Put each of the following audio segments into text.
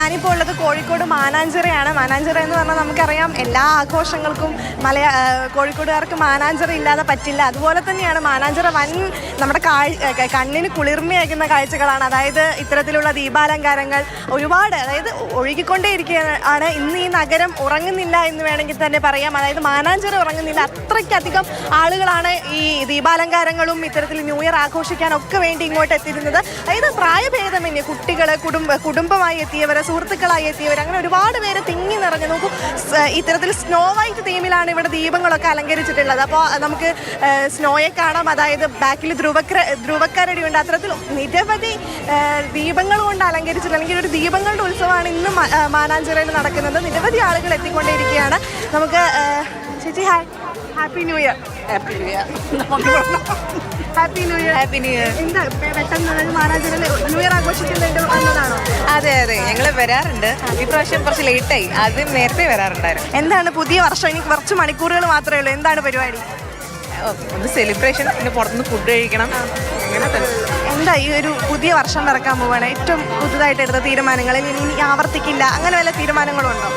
ഞാനിപ്പോൾ ഉള്ളത് കോഴിക്കോട് മാനാഞ്ചിറയാണ്. മാനാഞ്ചിറ എന്ന് പറഞ്ഞാൽ നമുക്കറിയാം എല്ലാ ആഘോഷങ്ങൾക്കും കോഴിക്കോടുകാർക്ക് മാനാഞ്ചിറ ഇല്ലാതെ പറ്റില്ല. അതുപോലെ തന്നെയാണ് മാനാഞ്ചിറ നമ്മുടെ കണ്ണിന് കുളിർമയാകുന്ന കാഴ്ചകളാണ്. അതായത് ഇത്തരത്തിലുള്ള ദീപാലങ്കാരങ്ങൾ ഒരുപാട്, അതായത് ഒഴുകിക്കൊണ്ടേയിരിക്കുകയാണ്. ഇന്ന് ഈ നഗരം ഉറങ്ങുന്നില്ല എന്ന് വേണമെങ്കിൽ തന്നെ പറയാം. അതായത് മാനാഞ്ചിറ ഉറങ്ങുന്നില്ല, അത്രയ്ക്കധികം ആളുകളാണ് ഈ ദീപാലങ്കാരങ്ങളും ഇത്തരത്തിൽ ന്യൂ ഇയർ ആഘോഷിക്കാനൊക്കെ വേണ്ടി ഇങ്ങോട്ട് എത്തിയിരുന്നത്. അതായത് പ്രായഭേദമന്യേ കുട്ടികൾ, കുടുംബമായി എത്തിയവർ, സുഹൃത്തുക്കളായി എത്തിയവർ, അങ്ങനെ ഒരുപാട് പേര് തിങ്ങി നിറഞ്ഞു. നോക്കൂ, ഇത്തരത്തിൽ സ്നോ വൈറ്റ് തീമിലാണ് ഇവിടെ ദീപങ്ങളൊക്കെ അലങ്കരിച്ചിട്ടുള്ളത്. അപ്പോൾ നമുക്ക് സ്നോയെ കാണാം. അതായത് ബാക്കിൽ ധ്രുവക്കരടിയുണ്ട്. അത്തരത്തിൽ നിരവധി ദീപങ്ങൾ കൊണ്ട് അലങ്കരിച്ചിട്ടുള്ള, അല്ലെങ്കിൽ ഒരു ദീപങ്ങളുടെ ഉത്സവമാണ് ഇന്ന് മാനാഞ്ചിറയിൽ നടക്കുന്നത്. നിരവധി ആളുകൾ എത്തിക്കൊണ്ടേയിരിക്കുകയാണ്. നമുക്ക് ചേച്ചി hi, happy new year. Happy new year. Happy new year. Happy new year. എന്താ പെട്ടെന്ന് മാനാഞ്ചിറയിൽ ന്യൂ ഇയർ ആഘോഷിക്കുന്നുണ്ട് വന്നതാണോ? അതെ അതെ, ഞങ്ങൾ വരാറുണ്ട്. ഇപ്രാവശ്യം കുറച്ച് ലേറ്റായി, ആദ്യം നേരത്തെ വരാറുണ്ടായിരുന്നു. എന്താണ് പുതിയ വർഷം, ഇനി കുറച്ച് മണിക്കൂറുകൾ മാത്രമേ ഉള്ളൂ, എന്താണ് പരിപാടി? ഒന്ന് സെലിബ്രേഷൻ, പിന്നെ പുറത്തുനിന്ന് ഫുഡ് കഴിക്കണം, അങ്ങനെ തന്നെ. എന്താ ഈ ഒരു പുതിയ വർഷം പിറക്കാൻ പോവാണ്, ഏറ്റവും പുതുതായിട്ട് എടുത്ത തീരുമാനങ്ങളിൽ ഇനി ആവർത്തിക്കില്ല അങ്ങനെ വല്ല തീരുമാനങ്ങളും ഉണ്ടോ?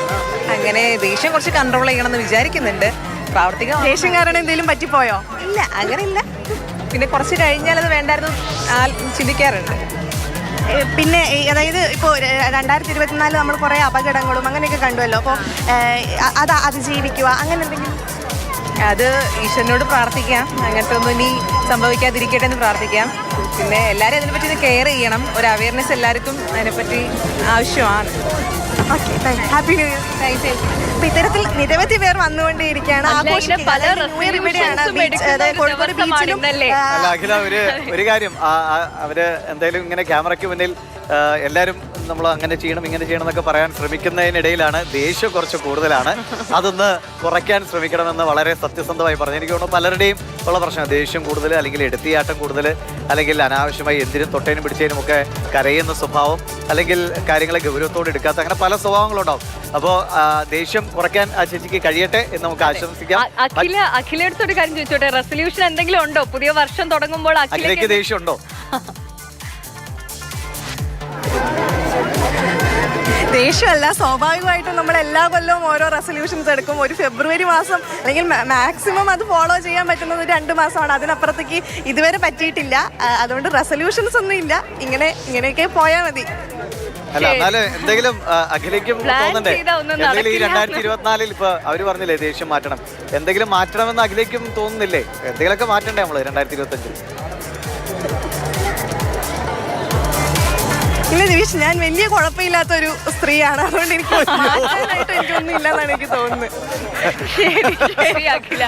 അങ്ങനെ ദേഷ്യം കുറച്ച് കൺട്രോൾ ചെയ്യണമെന്ന് വിചാരിക്കുന്നുണ്ട്. പ്രാവർത്തികം ദേഷ്യം കാരണം എന്തെങ്കിലും പറ്റിപ്പോയോ? ഇല്ല, അങ്ങനെയില്ല. പിന്നെ കുറച്ച് കഴിഞ്ഞാൽ അത് വേണ്ടായിരുന്നു ചിന്തിക്കാറുണ്ട്. പിന്നെ അതായത് ഇപ്പോൾ 2024 നമ്മൾ കുറേ അപകടങ്ങളും അങ്ങനെയൊക്കെ കണ്ടുവല്ലോ. അപ്പോൾ അത് അതിജീവിക്കുക, അങ്ങനെ എന്തെങ്കിലും? അത് ഈശ്വരനോട് പ്രാർത്ഥിക്കാം, അങ്ങനത്തെ ഒന്നും ഇനി സംഭവിക്കാതിരിക്കട്ടെ എന്ന് പ്രാർത്ഥിക്കാം. പിന്നെ എല്ലാവരും അതിനെപ്പറ്റി ഒന്ന് കെയർ ചെയ്യണം. ഒരു അവയർനെസ് എല്ലാവർക്കും അതിനെപ്പറ്റി ആവശ്യമാണ്. Okay, happy new year. അപ്പോൾ ഇത്തരത്തിൽ നിരവധി പേർ വന്നുകൊണ്ടേയിരിക്കുകയാണ്. അഖില, ഒരു കാര്യം, അവര് എന്തായാലും ഇങ്ങനെ ക്യാമറയ്ക്ക് മുന്നിൽ എല്ലാവരും നമ്മൾ അങ്ങനെ ചെയ്യണം ഇങ്ങനെ ചെയ്യണം എന്നൊക്കെ പറയാൻ ശ്രമിക്കുന്നതിനിടയിലാണ് ദേഷ്യം കുറച്ച് കൂടുതലാണ്. അതൊന്ന് കുറയ്ക്കാൻ ശ്രമിക്കണമെന്ന് വളരെ സത്യസന്ധമായി പറഞ്ഞു. എനിക്ക് തോന്നുന്നു പലരുടെയും ഉള്ള പ്രശ്നം ദേഷ്യം കൂടുതൽ, അല്ലെങ്കിൽ എടുത്തിയാട്ടം കൂടുതൽ, അല്ലെങ്കിൽ അനാവശ്യമായി എന്തിനും തൊട്ടേനും പിടിച്ചതിനും ഒക്കെ കരയുന്ന സ്വഭാവം, അല്ലെങ്കിൽ കാര്യങ്ങളെ ഗൗരവത്തോടെ എടുക്കാത്ത, അങ്ങനെ പല സ്വഭാവങ്ങളുണ്ടാവും. അപ്പോൾ ദേഷ്യം കുറയ്ക്കാൻ ആ ചേച്ചിക്ക് കഴിയട്ടെ എന്ന് നമുക്ക് ആശംസിക്കാം. അഖിലടുത്തൊരു കാര്യം ചോദിച്ചോട്ടെ, റെസൊല്യൂഷൻ എന്തെങ്കിലും ഉണ്ടോ പുതിയ വർഷം തുടങ്ങുമ്പോൾ? അഖിലേക്ക് ദേഷ്യം ഉണ്ടോ? ദേഷ്യമല്ല, സ്വാഭാവികമായിട്ടും നമ്മൾ എല്ലാ കൊല്ലവും ഓരോ റെസൊല്യൂഷൻസ് എടുക്കും. ഒരു ഫെബ്രുവരി മാസം, അല്ലെങ്കിൽ മാക്സിമം അത് ഫോളോ ചെയ്യാൻ പറ്റുന്നത് 2 മാസമാണ്. അതിനപ്പുറത്തേക്ക് ഇതുവരെ പറ്റിയിട്ടില്ല. അതുകൊണ്ട് റെസൊല്യൂഷൻസ് ഒന്നും ഇല്ല, ഇങ്ങനെയൊക്കെ പോയാൽ മതി. അല്ല, എന്നാലും എന്തെങ്കിലും അഖിലേക്കും തോന്നണ്ടേ? എന്തെങ്കിലും ഈ 2024 ഇപ്പൊ അവര് പറഞ്ഞില്ലേ ദേഷ്യം മാറ്റണം, എന്തെങ്കിലും മാറ്റണമെന്ന് അഖിലേക്കും തോന്നുന്നില്ലേ? എന്തെങ്കിലുമൊക്കെ മാറ്റണ്ടേ നമ്മള് 2025? ഇല്ല ദിവിഷ്, ഞാൻ വലിയ കുഴപ്പമില്ലാത്തൊരു സ്ത്രീയാണ്. അതുകൊണ്ട് എനിക്ക് മാറ്റാനായിട്ട് എനിക്കൊന്നും ഇല്ലെന്നാണ് എനിക്ക് തോന്നുന്നത്. ശരി അഖില.